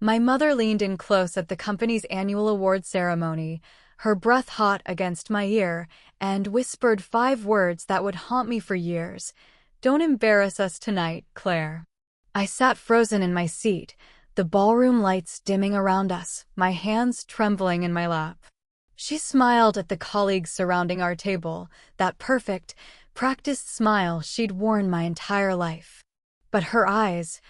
My mother leaned in close at the company's annual award ceremony, her breath hot against my ear, and whispered 5 words that would haunt me for years. "Don't embarrass us tonight, Claire." I sat frozen in my seat, the ballroom lights dimming around us, my hands trembling in my lap. She smiled at the colleagues surrounding our table, that perfect, practiced smile she'd worn my entire life. But her eyes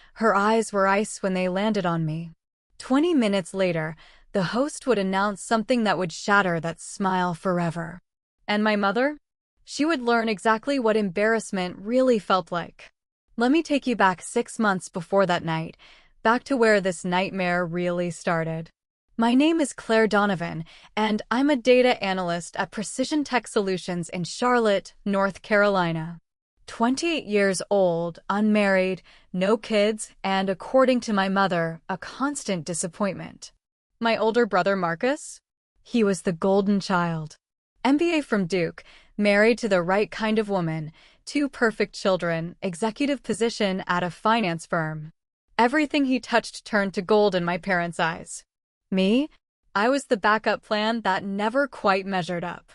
were ice when they landed on me. 20 minutes later, the host would announce something that would shatter that smile forever. And my mother? She would learn exactly what embarrassment really felt like. Let me take you back 6 months before that night, back to where this nightmare really started. My name is Claire Donovan, and I'm a data analyst at Precision Tech Solutions in Charlotte, North Carolina. 28 years old, unmarried, no kids, and according to my mother, a constant disappointment. My older brother Marcus? He was the golden child. MBA from Duke, married to the right kind of woman, 2 perfect children, executive position at a finance firm. Everything he touched turned to gold in my parents' eyes. Me? I was the backup plan that never quite measured up.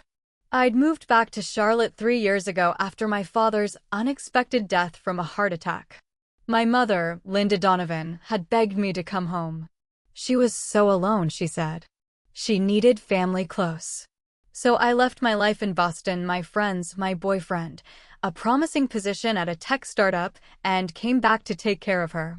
I'd moved back to Charlotte 3 years ago after my father's unexpected death from a heart attack. My mother, Linda Donovan, had begged me to come home. She was so alone, she said. She needed family close. So I left my life in Boston, my friends, my boyfriend, a promising position at a tech startup, and came back to take care of her.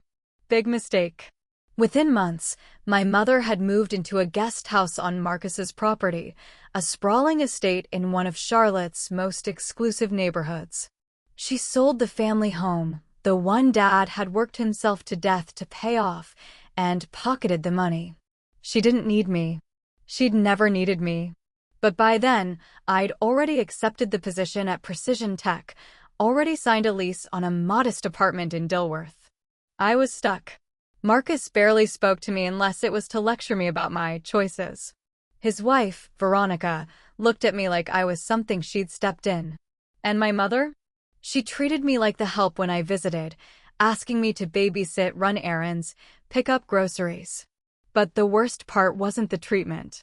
Big mistake. Within months, my mother had moved into a guest house on Marcus's property, a sprawling estate in one of Charlotte's most exclusive neighborhoods. She sold the family home, the one Dad had worked himself to death to pay off, and pocketed the money. She didn't need me. She'd never needed me. But by then, I'd already accepted the position at Precision Tech, already signed a lease on a modest apartment in Dilworth. I was stuck. Marcus barely spoke to me unless it was to lecture me about my choices. His wife, Veronica, looked at me like I was something she'd stepped in. And my mother? She treated me like the help when I visited, asking me to babysit, run errands, pick up groceries. But the worst part wasn't the treatment.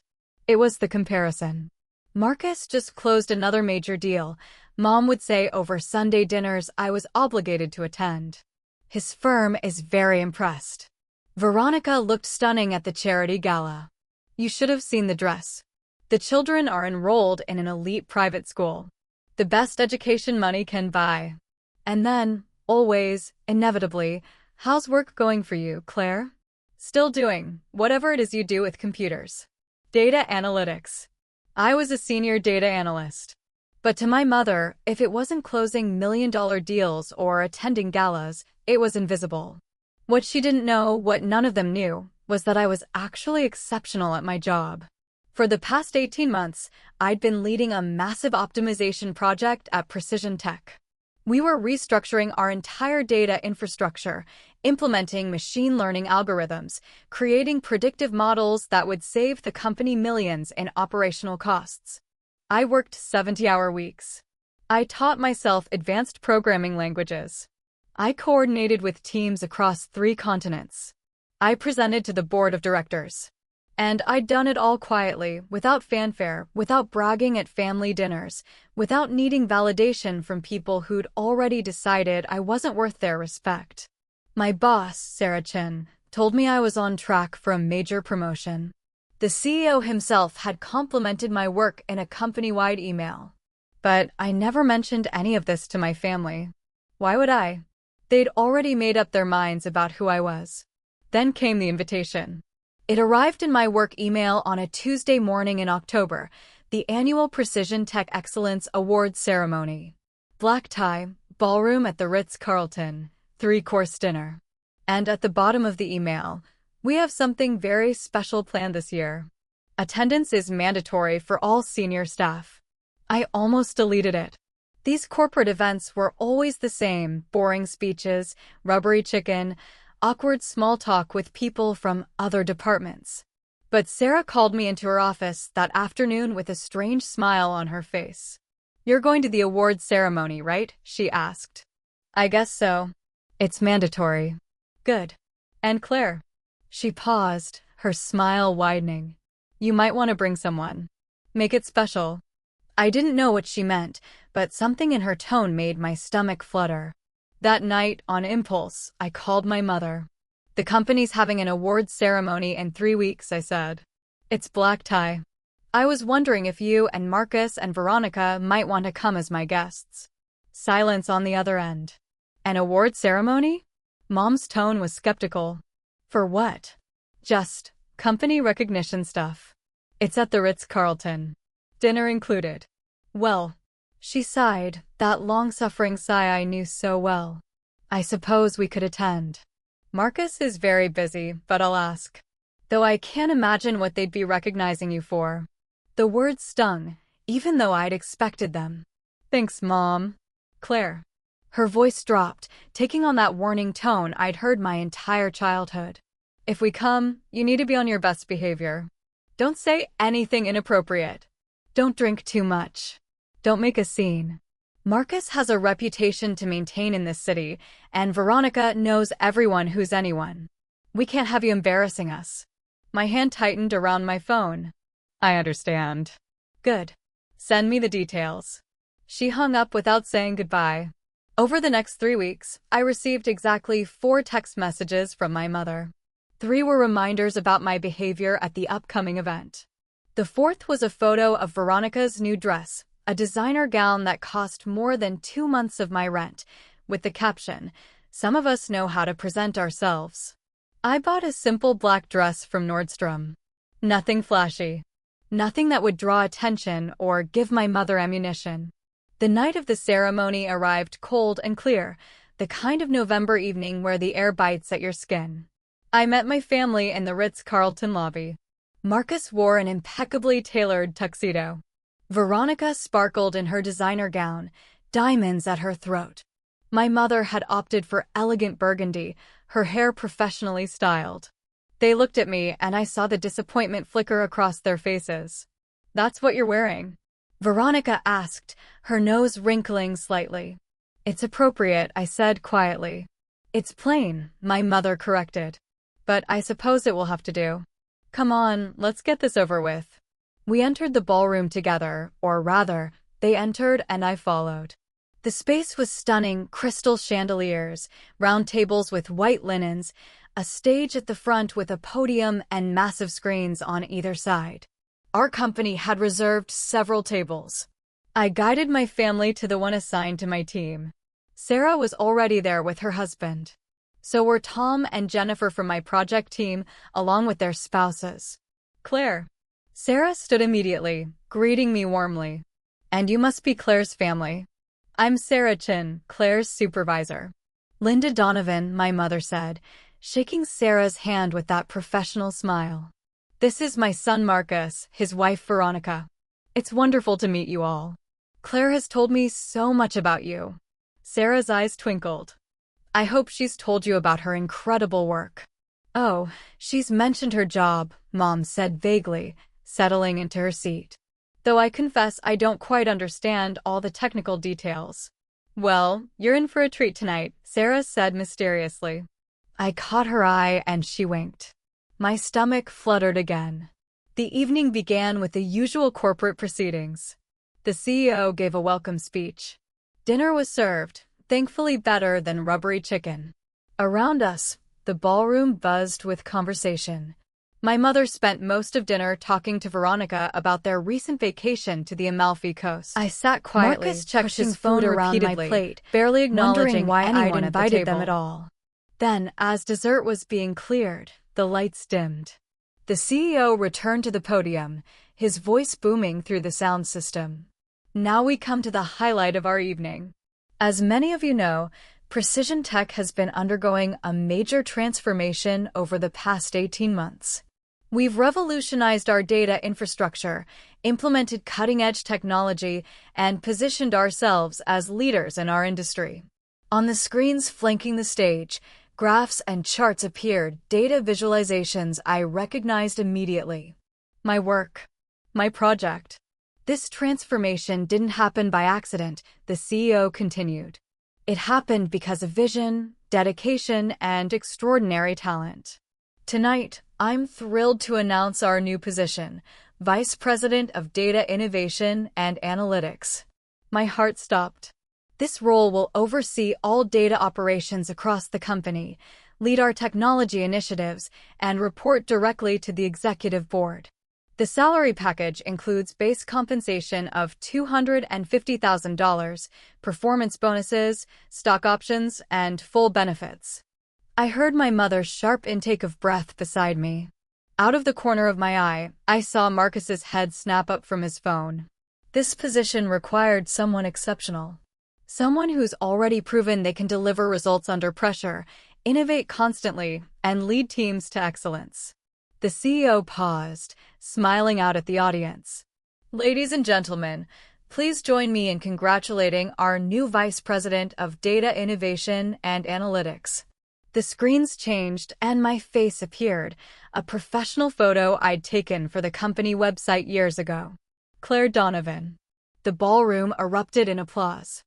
It was the comparison. Marcus just closed another major deal, Mom would say over Sunday dinners I was obligated to attend. His firm is very impressed. Veronica looked stunning at the charity gala. You should have seen the dress. The children are enrolled in an elite private school. The best education money can buy. And then, always, inevitably, how's work going for you, Claire? Still doing whatever it is you do with computers. Data analytics. I was a senior data analyst. But to my mother, if it wasn't closing million-dollar deals or attending galas, it was invisible. What she didn't know, what none of them knew, was that I was actually exceptional at my job. For the past 18 months, I'd been leading a massive optimization project at Precision Tech. We were restructuring our entire data infrastructure, implementing machine learning algorithms, creating predictive models that would save the company millions in operational costs. I worked 70-hour weeks. I taught myself advanced programming languages. I coordinated with teams across 3 continents. I presented to the board of directors. And I'd done it all quietly, without fanfare, without bragging at family dinners, without needing validation from people who'd already decided I wasn't worth their respect. My boss, Sarah Chin, told me I was on track for a major promotion. The CEO himself had complimented my work in a company-wide email. But I never mentioned any of this to my family. Why would I? They'd already made up their minds about who I was. Then came the invitation. It arrived in my work email on a Tuesday morning in October, the annual Precision Tech Excellence Awards ceremony. Black tie, ballroom at the Ritz-Carlton, 3-course dinner. And at the bottom of the email, we have something very special planned this year. Attendance is mandatory for all senior staff. I almost deleted it. These corporate events were always the same: boring speeches, rubbery chicken, awkward small talk with people from other departments. But Sarah called me into her office that afternoon with a strange smile on her face. "You're going to the awards ceremony, right?" she asked. "I guess so. It's mandatory." "Good. And Claire?" She paused, her smile widening. You might want to bring someone. Make it special. I didn't know what she meant, but something in her tone made my stomach flutter. That night, on impulse, I called my mother. The company's having an awards ceremony in 3 weeks, I said. It's black tie. I was wondering if you and Marcus and Veronica might want to come as my guests. Silence on the other end. An award ceremony? Mom's tone was skeptical. For what? Just company recognition stuff. It's at the Ritz-Carlton. Dinner included. Well, she sighed, that long-suffering sigh I knew so well. I suppose we could attend. Marcus is very busy, but I'll ask. Though I can't imagine what they'd be recognizing you for. The words stung, even though I'd expected them. Thanks, Mom. Claire. Her voice dropped, taking on that warning tone I'd heard my entire childhood. If we come, you need to be on your best behavior. Don't say anything inappropriate. Don't drink too much. Don't make a scene. Marcus has a reputation to maintain in this city, and Veronica knows everyone who's anyone. We can't have you embarrassing us. My hand tightened around my phone. I understand. Good. Send me the details. She hung up without saying goodbye. Over the next 3 weeks, I received exactly 4 text messages from my mother. 3 were reminders about my behavior at the upcoming event. The 4th was a photo of Veronica's new dress, a designer gown that cost more than 2 months of my rent, with the caption, "Some of us know how to present ourselves." I bought a simple black dress from Nordstrom. Nothing flashy. Nothing that would draw attention or give my mother ammunition. The night of the ceremony arrived cold and clear, the kind of November evening where the air bites at your skin. I met my family in the Ritz-Carlton lobby. Marcus wore an impeccably tailored tuxedo. Veronica sparkled in her designer gown, diamonds at her throat. My mother had opted for elegant burgundy, her hair professionally styled. They looked at me and I saw the disappointment flicker across their faces. That's what you're wearing? Veronica asked, her nose wrinkling slightly. It's appropriate, I said quietly. It's plain, my mother corrected. But I suppose it will have to do. Come on, let's get this over with. We entered the ballroom together, or rather, they entered and I followed. The space was stunning, crystal chandeliers, round tables with white linens, a stage at the front with a podium and massive screens on either side. Our company had reserved several tables. I guided my family to the one assigned to my team. Sarah was already there with her husband. So were Tom and Jennifer from my project team, along with their spouses. Claire. Sarah stood immediately, greeting me warmly. And you must be Claire's family. I'm Sarah Chin, Claire's supervisor. Linda Donovan, my mother said, shaking Sarah's hand with that professional smile. This is my son Marcus, his wife Veronica. It's wonderful to meet you all. Claire has told me so much about you. Sarah's eyes twinkled. I hope she's told you about her incredible work. Oh, she's mentioned her job, Mom said vaguely, settling into her seat. Though I confess I don't quite understand all the technical details. Well, you're in for a treat tonight, Sarah said mysteriously. I caught her eye and she winked. My stomach fluttered again. The evening began with the usual corporate proceedings. The CEO gave a welcome speech. Dinner was served, thankfully better than rubbery chicken. Around us, the ballroom buzzed with conversation. My mother spent most of dinner talking to Veronica about their recent vacation to the Amalfi Coast. I sat quietly, Marcus checked his phone around my plate, barely acknowledging why I'd invited them at all. Then, as dessert was being cleared, the lights dimmed. The CEO returned to the podium, his voice booming through the sound system. Now we come to the highlight of our evening. As many of you know, precision tech has been undergoing a major transformation over the past 18 months. We've revolutionized our data infrastructure, implemented cutting-edge technology, and positioned ourselves as leaders in our industry. On the screens flanking the stage, graphs and charts appeared, data visualizations I recognized immediately. My work. My project. This transformation didn't happen by accident, the CEO continued. It happened because of vision, dedication, and extraordinary talent. Tonight, I'm thrilled to announce our new position, Vice President of Data Innovation and Analytics. My heart stopped. This role will oversee all data operations across the company, lead our technology initiatives, and report directly to the executive board. The salary package includes base compensation of $250,000, performance bonuses, stock options, and full benefits. I heard my mother's sharp intake of breath beside me. Out of the corner of my eye, I saw Marcus's head snap up from his phone. This position required someone exceptional. Someone who's already proven they can deliver results under pressure, innovate constantly, and lead teams to excellence. The CEO paused, smiling out at the audience. Ladies and gentlemen, please join me in congratulating our new Vice President of Data Innovation and Analytics. The screens changed and my face appeared, a professional photo I'd taken for the company website years ago. Claire Donovan. The ballroom erupted in applause.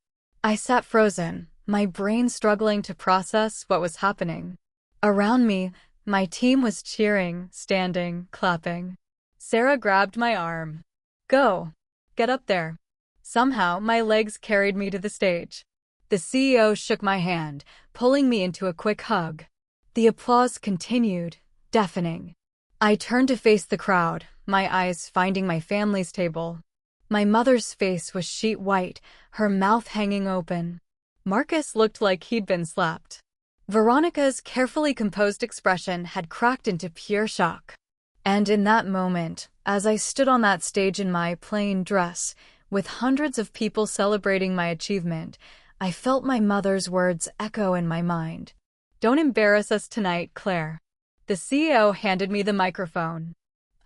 I sat frozen, my brain struggling to process what was happening. Around me, my team was cheering, standing, clapping. Sarah grabbed my arm. Go. Get up there. Somehow, my legs carried me to the stage. The CEO shook my hand, pulling me into a quick hug. The applause continued, deafening. I turned to face the crowd, my eyes finding my family's table. My mother's face was sheet white, her mouth hanging open. Marcus looked like he'd been slapped. Veronica's carefully composed expression had cracked into pure shock. And in that moment, as I stood on that stage in my plain dress, with hundreds of people celebrating my achievement, I felt my mother's words echo in my mind. Don't embarrass us tonight, Claire. The CEO handed me the microphone.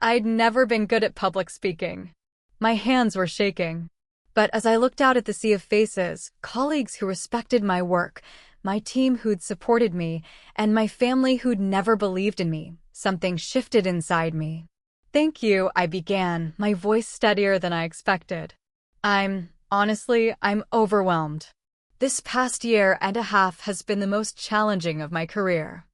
I'd never been good at public speaking. My hands were shaking. But as I looked out at the sea of faces, colleagues who respected my work, my team who'd supported me, and my family who'd never believed in me, something shifted inside me. Thank you, I began, my voice steadier than I expected. Honestly, I'm overwhelmed. This past year and a half has been the most challenging of my career.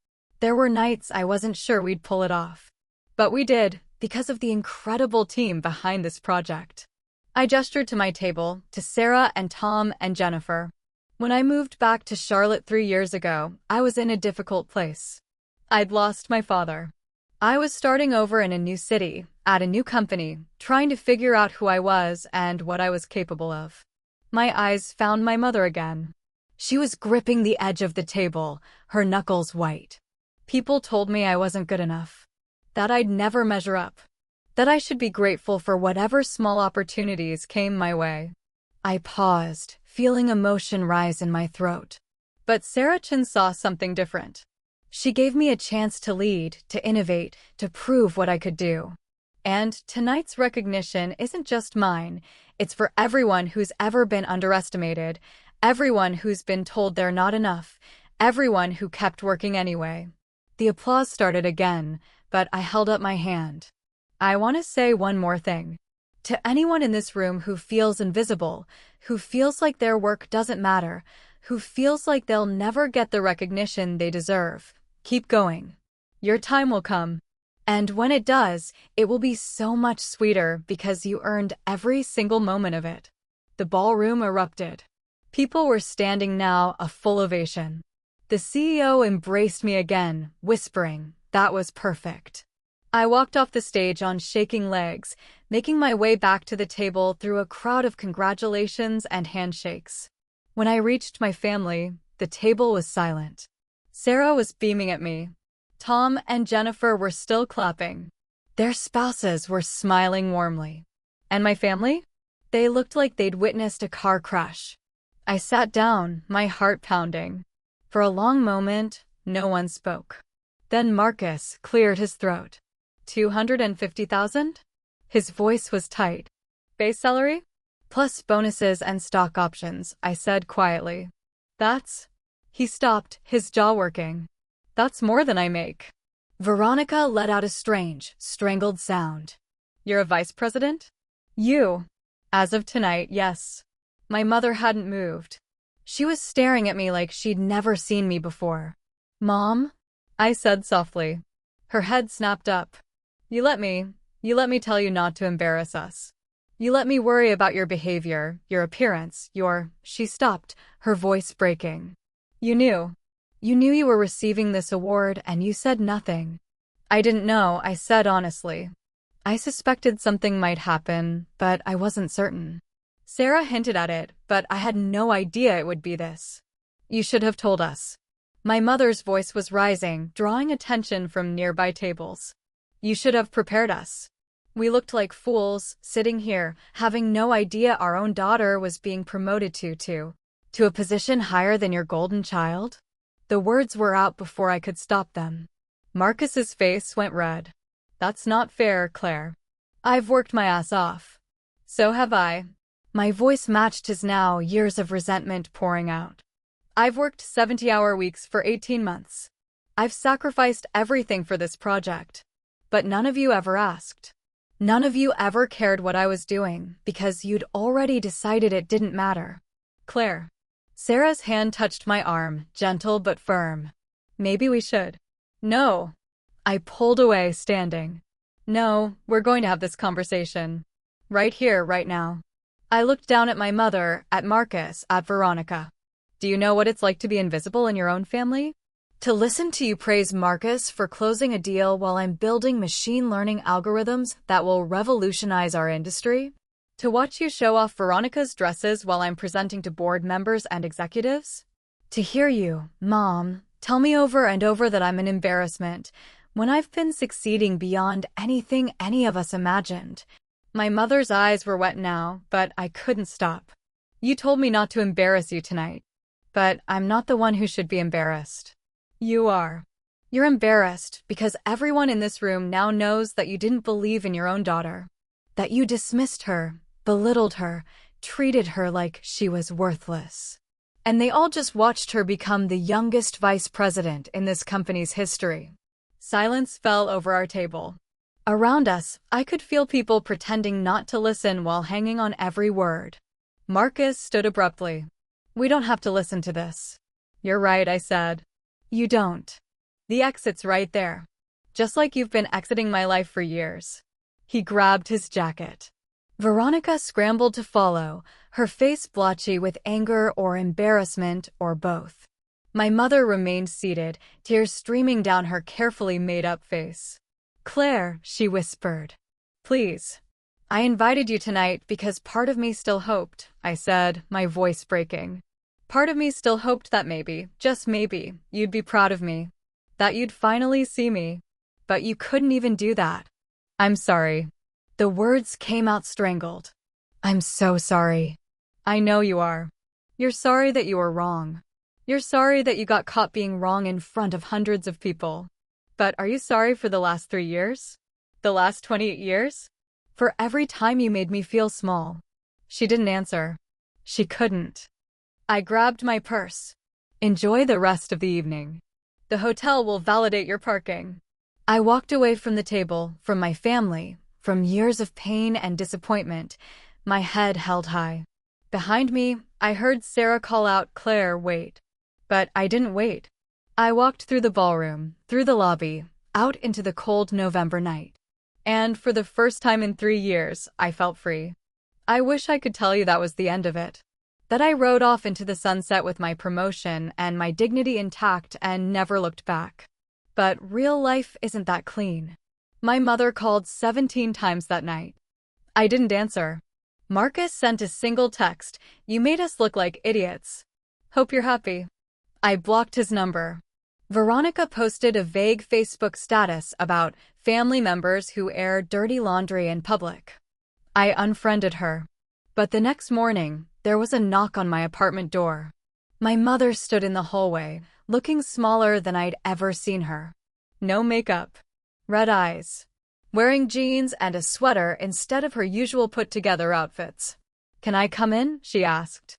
There were nights I wasn't sure we'd pull it off. But we did, because of the incredible team behind this project. I gestured to my table, to Sarah and Tom and Jennifer. When I moved back to Charlotte 3 years ago, I was in a difficult place. I'd lost my father. I was starting over in a new city, at a new company, trying to figure out who I was and what I was capable of. My eyes found my mother again. She was gripping the edge of the table, her knuckles white. People told me I wasn't good enough, that I'd never measure up, that I should be grateful for whatever small opportunities came my way. I paused, feeling emotion rise in my throat. But Sarah Chin saw something different. She gave me a chance to lead, to innovate, to prove what I could do. And tonight's recognition isn't just mine, it's for everyone who's ever been underestimated, everyone who's been told they're not enough, everyone who kept working anyway. The applause started again, but I held up my hand. I want to say one more thing. To anyone in this room who feels invisible, who feels like their work doesn't matter, who feels like they'll never get the recognition they deserve, keep going. Your time will come. And when it does, it will be so much sweeter because you earned every single moment of it. The ballroom erupted. People were standing now, a full ovation. The CEO embraced me again, whispering, "That was perfect." I walked off the stage on shaking legs, making my way back to the table through a crowd of congratulations and handshakes. When I reached my family, the table was silent. Sarah was beaming at me. Tom and Jennifer were still clapping. Their spouses were smiling warmly. And my family? They looked like they'd witnessed a car crash. I sat down, my heart pounding. For a long moment, no one spoke. Then Marcus cleared his throat. 250,000? His voice was tight. Base salary? Plus bonuses and stock options, I said quietly. That's... He stopped, his jaw working. That's more than I make. Veronica let out a strange, strangled sound. You're a vice president? You. As of tonight, yes. My mother hadn't moved. She was staring at me like she'd never seen me before. Mom? I said softly. Her head snapped up. You let me, you let me tell you not to embarrass us. You let me worry about your behavior, your appearance, She stopped, her voice breaking. You knew. You knew you were receiving this award and you said nothing. I didn't know, I said honestly. I suspected something might happen, but I wasn't certain. Sarah hinted at it, but I had no idea it would be this. You should have told us. My mother's voice was rising, drawing attention from nearby tables. You should have prepared us. We looked like fools, sitting here, having no idea our own daughter was being promoted to a position higher than your golden child? The words were out before I could stop them. Marcus's face went red. That's not fair, Claire. I've worked my ass off. So have I. My voice matched his now, years of resentment pouring out. I've worked 70-hour weeks for 18 months. I've sacrificed everything for this project. But none of you ever asked. None of you ever cared what I was doing, because you'd already decided it didn't matter. Claire. Sarah's hand touched my arm, gentle but firm. Maybe we should. No. I pulled away, standing. No, we're going to have this conversation. Right here, right now. I looked down at my mother, at Marcus, at Veronica. Do you know what it's like to be invisible in your own family? To listen to you praise Marcus for closing a deal while I'm building machine learning algorithms that will revolutionize our industry? To watch you show off Veronica's dresses while I'm presenting to board members and executives? To hear you, Mom, tell me over and over that I'm an embarrassment, when I've been succeeding beyond anything any of us imagined. My mother's eyes were wet now, but I couldn't stop. You told me not to embarrass you tonight. But I'm not the one who should be embarrassed. You are. You're embarrassed because everyone in this room now knows that you didn't believe in your own daughter. That you dismissed her, belittled her, treated her like she was worthless. And they all just watched her become the youngest vice president in this company's history. Silence fell over our table. Around us, I could feel people pretending not to listen while hanging on every word. Marcus stood abruptly. We don't have to listen to this. You're right, I said. You don't. The exit's right there. Just like you've been exiting my life for years. He grabbed his jacket. Veronica scrambled to follow, her face blotchy with anger or embarrassment or both. My mother remained seated, tears streaming down her carefully made-up face. Claire, she whispered. Please. I invited you tonight because part of me still hoped, I said, my voice breaking. Part of me still hoped that maybe, just maybe, you'd be proud of me. That you'd finally see me. But you couldn't even do that. I'm sorry. The words came out strangled. I'm so sorry. I know you are. You're sorry that you were wrong. You're sorry that you got caught being wrong in front of hundreds of people. But are you sorry for the last 3 years? The last 28 years? For every time you made me feel small. She didn't answer. She couldn't. I grabbed my purse. Enjoy the rest of the evening. The hotel will validate your parking. I walked away from the table, from my family, from years of pain and disappointment, my head held high. Behind me, I heard Sarah call out, Claire, wait. But I didn't wait. I walked through the ballroom, through the lobby, out into the cold November night. And for the first time in 3 years, I felt free. I wish I could tell you that was the end of it. That I rode off into the sunset with my promotion and my dignity intact and never looked back. But real life isn't that clean. My mother called 17 times that night. I didn't answer. Marcus sent a single text, you made us look like idiots. Hope you're happy. I blocked his number. Veronica posted a vague Facebook status about family members who air dirty laundry in public. I unfriended her. But the next morning, there was a knock on my apartment door. My mother stood in the hallway, looking smaller than I'd ever seen her. No makeup. Red eyes. Wearing jeans and a sweater instead of her usual put-together outfits. Can I come in? She asked.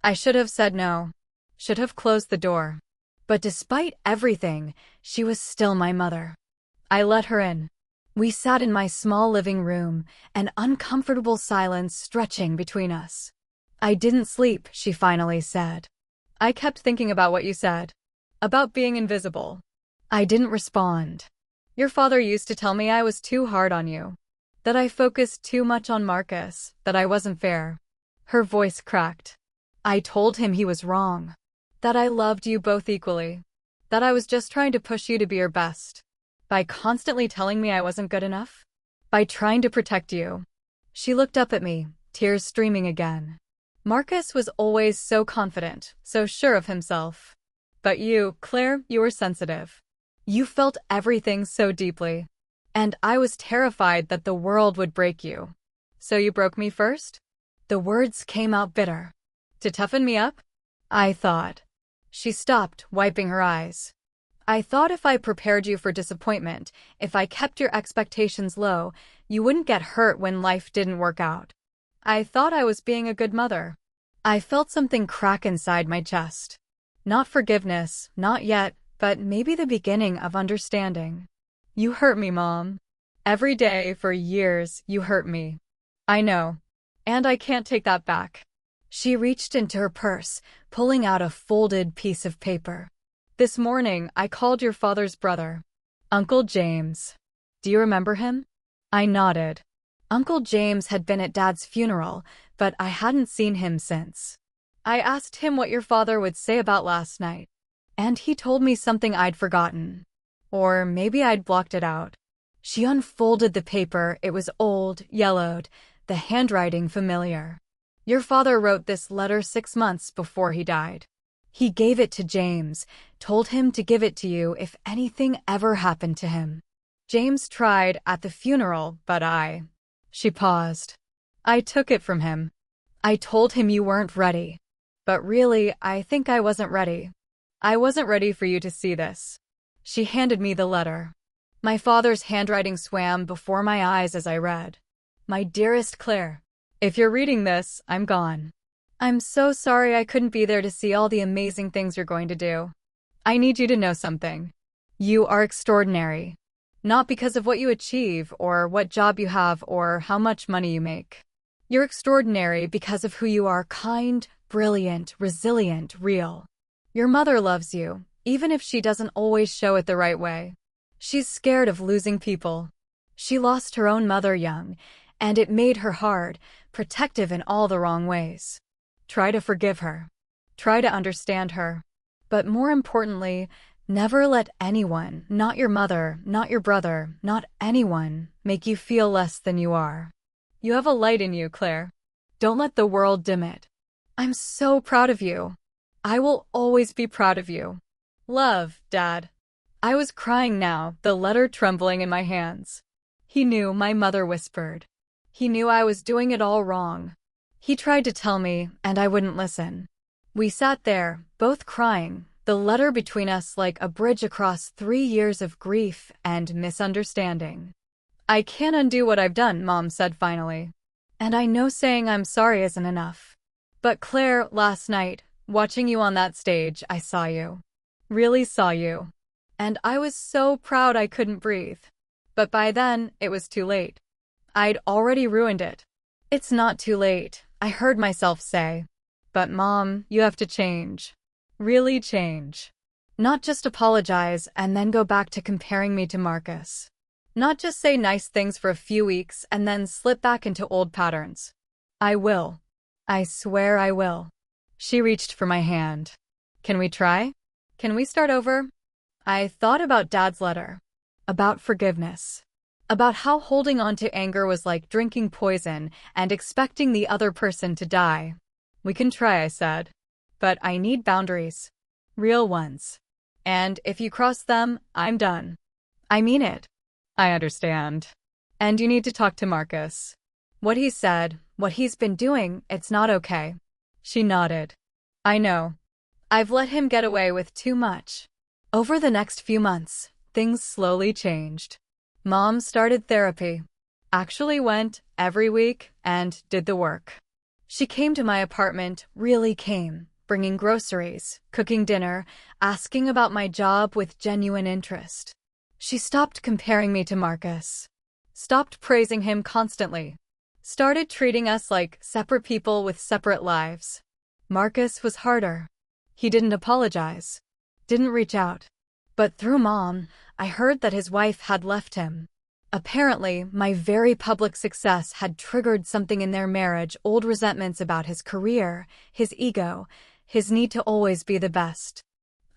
I should have said no. Should have closed the door. But despite everything, she was still my mother. I let her in. We sat in my small living room, an uncomfortable silence stretching between us. I didn't sleep, she finally said. I kept thinking about what you said. About being invisible. I didn't respond. Your father used to tell me I was too hard on you, that I focused too much on Marcus, that I wasn't fair. Her voice cracked. I told him he was wrong, that I loved you both equally, that I was just trying to push you to be your best. By constantly telling me I wasn't good enough? By trying to protect you. She looked up at me, tears streaming again. Marcus was always so confident, so sure of himself. But you, Claire, you were sensitive. You felt everything so deeply. And I was terrified that the world would break you. So you broke me first? The words came out bitter. To toughen me up? I thought. She stopped, wiping her eyes. I thought if I prepared you for disappointment, if I kept your expectations low, you wouldn't get hurt when life didn't work out. I thought I was being a good mother. I felt something crack inside my chest. Not forgiveness, not yet, but maybe the beginning of understanding. You hurt me, Mom. Every day for years, you hurt me. I know. And I can't take that back. She reached into her purse, pulling out a folded piece of paper. This morning, I called your father's brother, Uncle James. Do you remember him? I nodded. Uncle James had been at Dad's funeral, but I hadn't seen him since. I asked him what your father would say about last night, and he told me something I'd forgotten. Or maybe I'd blocked it out. She unfolded the paper. It was old, yellowed, the handwriting familiar. Your father wrote this letter 6 months before he died. He gave it to James, told him to give it to you if anything ever happened to him. James tried at the funeral, but She paused. I took it from him. I told him you weren't ready. But really, I think I wasn't ready. I wasn't ready for you to see this. She handed me the letter. My father's handwriting swam before my eyes as I read. My dearest Claire, if you're reading this, I'm gone. I'm so sorry I couldn't be there to see all the amazing things you're going to do. I need you to know something. You are extraordinary. Not because of what you achieve, or what job you have, or how much money you make. You're extraordinary because of who you are: kind, brilliant, resilient, real. Your mother loves you, even if she doesn't always show it the right way. She's scared of losing people. She lost her own mother young, and it made her hard, protective in all the wrong ways. Try to forgive her. Try to understand her. But more importantly, never let anyone, not your mother, not your brother, not anyone, make you feel less than you are. You have a light in you, Claire. Don't let the world dim it. I'm so proud of you. I will always be proud of you. Love, Dad. I was crying now, the letter trembling in my hands. He knew, my mother whispered. He knew I was doing it all wrong. He tried to tell me, and I wouldn't listen. We sat there, both crying, the letter between us like a bridge across 3 years of grief and misunderstanding. I can't undo what I've done, Mom said finally. And I know saying I'm sorry isn't enough. But Claire, last night, watching you on that stage, I saw you. Really saw you. And I was so proud I couldn't breathe. But by then, it was too late. I'd already ruined it. It's not too late, I heard myself say. But Mom, you have to change. Really change. Not just apologize and then go back to comparing me to Marcus. Not just say nice things for a few weeks and then slip back into old patterns. I will. I swear I will. She reached for my hand. Can we try? Can we start over? I thought about Dad's letter. About forgiveness. About how holding on to anger was like drinking poison and expecting the other person to die. We can try, I said. But I need boundaries. Real ones. And if you cross them, I'm done. I mean it. I understand. And you need to talk to Marcus. What he said, what he's been doing, it's not okay. She nodded. I know. I've let him get away with too much. Over the next few months, things slowly changed. Mom started therapy. Actually went every week and did the work. She came to my apartment, really came, bringing groceries, cooking dinner, asking about my job with genuine interest. She stopped comparing me to Marcus. Stopped praising him constantly. Started treating us like separate people with separate lives. Marcus was harder. He didn't apologize. Didn't reach out. But through Mom, I heard that his wife had left him. Apparently, my very public success had triggered something in their marriage, old resentments about his career, his ego, his need to always be the best.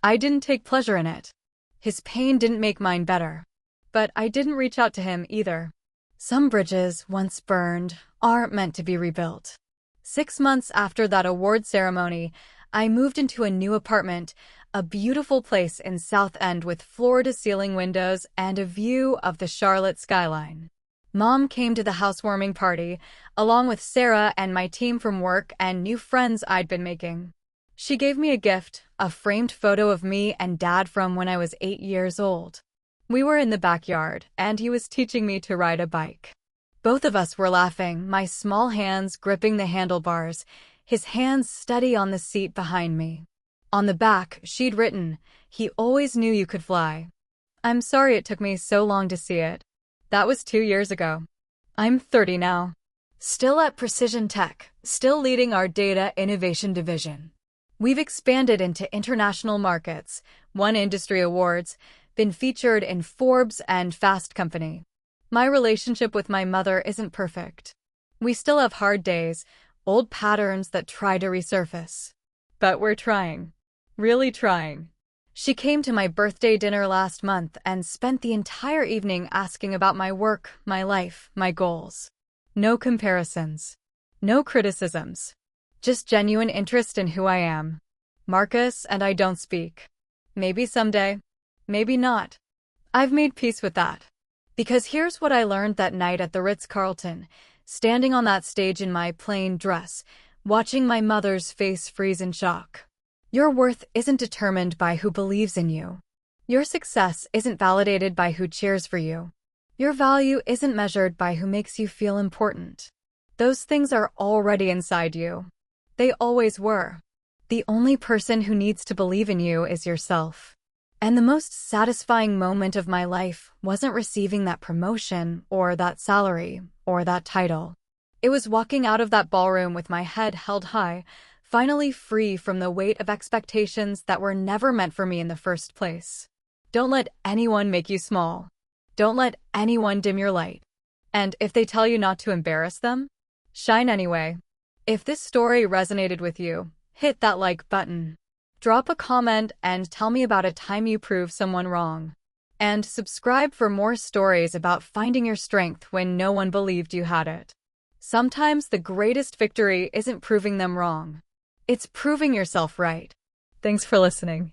I didn't take pleasure in it. His pain didn't make mine better. But I didn't reach out to him either. Some bridges, once burned, aren't meant to be rebuilt. 6 months after that award ceremony, I moved into a new apartment, a beautiful place in South End with floor-to-ceiling windows and a view of the Charlotte skyline. Mom came to the housewarming party, along with Sarah and my team from work and new friends I'd been making. She gave me a gift, a framed photo of me and Dad from when I was 8 years old. We were in the backyard, and he was teaching me to ride a bike. Both of us were laughing, my small hands gripping the handlebars, his hands steady on the seat behind me. On the back, she'd written, "He always knew you could fly." I'm sorry it took me so long to see it. That was 2 years ago. I'm 30 now. Still at Precision Tech, still leading our data innovation division. We've expanded into international markets, won industry awards, been featured in Forbes and Fast Company. My relationship with my mother isn't perfect. We still have hard days, old patterns that try to resurface. But we're trying. Really trying. She came to my birthday dinner last month and spent the entire evening asking about my work, my life, my goals. No comparisons. No criticisms. Just genuine interest in who I am. Marcus and I don't speak. Maybe someday. Maybe not. I've made peace with that. Because here's what I learned that night at the Ritz-Carlton, standing on that stage in my plain dress, watching my mother's face freeze in shock. Your worth isn't determined by who believes in you. Your success isn't validated by who cheers for you. Your value isn't measured by who makes you feel important. Those things are already inside you. They always were. The only person who needs to believe in you is yourself. And the most satisfying moment of my life wasn't receiving that promotion or that salary or that title. It was walking out of that ballroom with my head held high, finally free from the weight of expectations that were never meant for me in the first place. Don't let anyone make you small. Don't let anyone dim your light. And if they tell you not to embarrass them, shine anyway. If this story resonated with you, hit that like button. Drop a comment and tell me about a time you proved someone wrong. And subscribe for more stories about finding your strength when no one believed you had it. Sometimes the greatest victory isn't proving them wrong. It's proving yourself right. Thanks for listening.